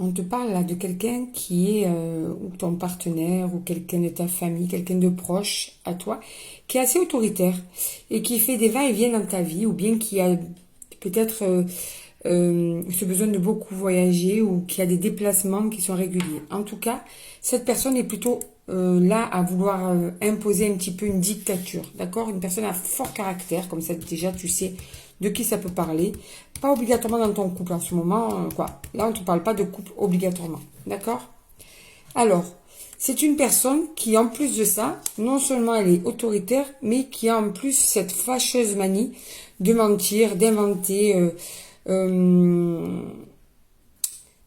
On te parle là de quelqu'un qui est, ou ton partenaire, ou quelqu'un de ta famille, quelqu'un de proche à toi, qui est assez autoritaire et qui fait des va-et-vient dans ta vie, ou bien qui a peut-être ce besoin de beaucoup voyager, ou qui a des déplacements qui sont réguliers. En tout cas, cette personne est plutôt là à vouloir imposer un petit peu une dictature, d'accord? Une personne à fort caractère, comme ça déjà tu sais de qui ça peut parler. Pas obligatoirement dans ton couple en ce moment, quoi. Là, on ne te parle pas de couple obligatoirement, d'accord? Alors, c'est une personne qui, en plus de ça, non seulement elle est autoritaire, mais qui a en plus cette fâcheuse manie de mentir, d'inventer.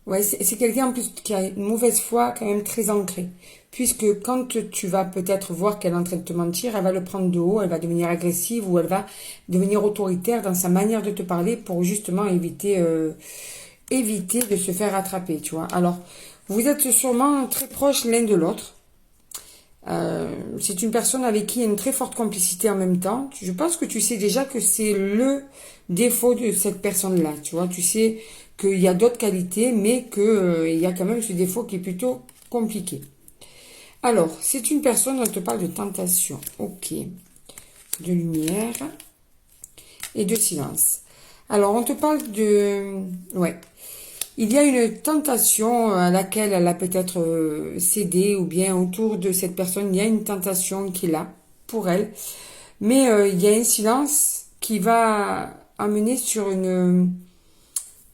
Ouais, c'est quelqu'un en plus qui a une mauvaise foi quand même très ancrée. Puisque quand tu vas peut-être voir qu'elle est en train de te mentir, elle va le prendre de haut, elle va devenir agressive ou elle va devenir autoritaire dans sa manière de te parler pour justement éviter de se faire attraper, tu vois. Alors, vous êtes sûrement très proches l'un de l'autre. C'est une personne avec qui il y a une très forte complicité en même temps. Je pense que tu sais déjà que c'est le défaut de cette personne-là, tu vois. Tu sais qu'il y a d'autres qualités, mais qu'il y a quand même ce défaut qui est plutôt compliqué. Alors, c'est une personne, on te parle de tentation, ok, de lumière et de silence. Alors, on te parle de... Ouais. Il y a une tentation à laquelle elle a peut-être cédé, ou bien autour de cette personne, il y a une tentation qui est là pour elle. Mais il y a un silence qui va amener sur un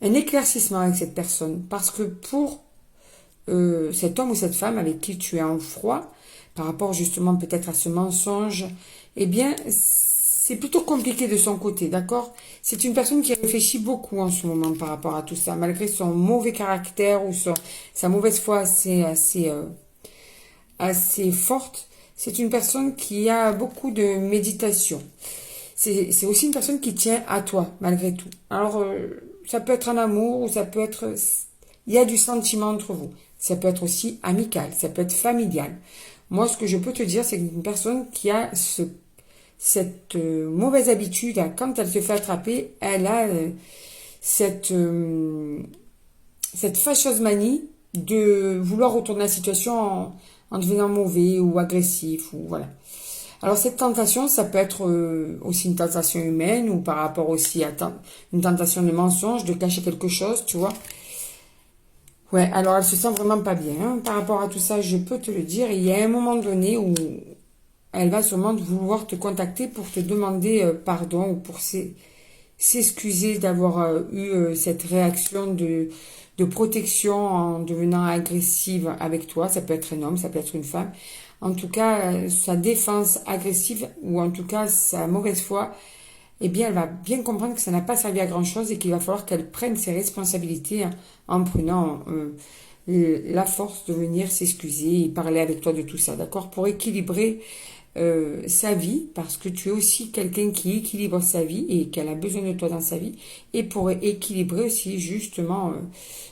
éclaircissement avec cette personne. Parce que pour cet homme ou cette femme avec qui tu es en froid, par rapport justement peut-être à ce mensonge, eh bien, c'est plutôt compliqué de son côté, d'accord? C'est une personne qui réfléchit beaucoup en ce moment par rapport à tout ça, malgré son mauvais caractère ou sa mauvaise foi assez forte. C'est une personne qui a beaucoup de méditation. C'est aussi une personne qui tient à toi, malgré tout. Alors, ça peut être un amour, ou ça peut être... Il y a du sentiment entre vous. Ça peut être aussi amical, ça peut être familial. Moi, ce que je peux te dire, c'est qu'une personne qui a cette mauvaise habitude, quand elle se fait attraper, elle a cette fâcheuse manie de vouloir retourner la situation en devenant mauvais ou agressif, ou voilà. Alors cette tentation, ça peut être aussi une tentation humaine, ou par rapport aussi à une tentation de mensonge, de cacher quelque chose, tu vois. Ouais, alors elle se sent vraiment pas bien, hein. Par rapport à tout ça, je peux te le dire. Il y a un moment donné où elle va sûrement vouloir te contacter pour te demander pardon, ou pour s'excuser d'avoir eu cette réaction de protection en devenant agressive avec toi. Ça peut être un homme, ça peut être une femme. En tout cas, sa défense agressive, ou en tout cas sa mauvaise foi, eh bien, elle va bien comprendre que ça n'a pas servi à grand-chose et qu'il va falloir qu'elle prenne ses responsabilités, hein, en prenant la force de venir s'excuser et parler avec toi de tout ça, d'accord? Pour équilibrer sa vie, parce que tu es aussi quelqu'un qui équilibre sa vie et qu'elle a besoin de toi dans sa vie, et pour équilibrer aussi justement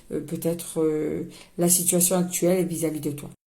peut-être la situation actuelle vis-à-vis de toi.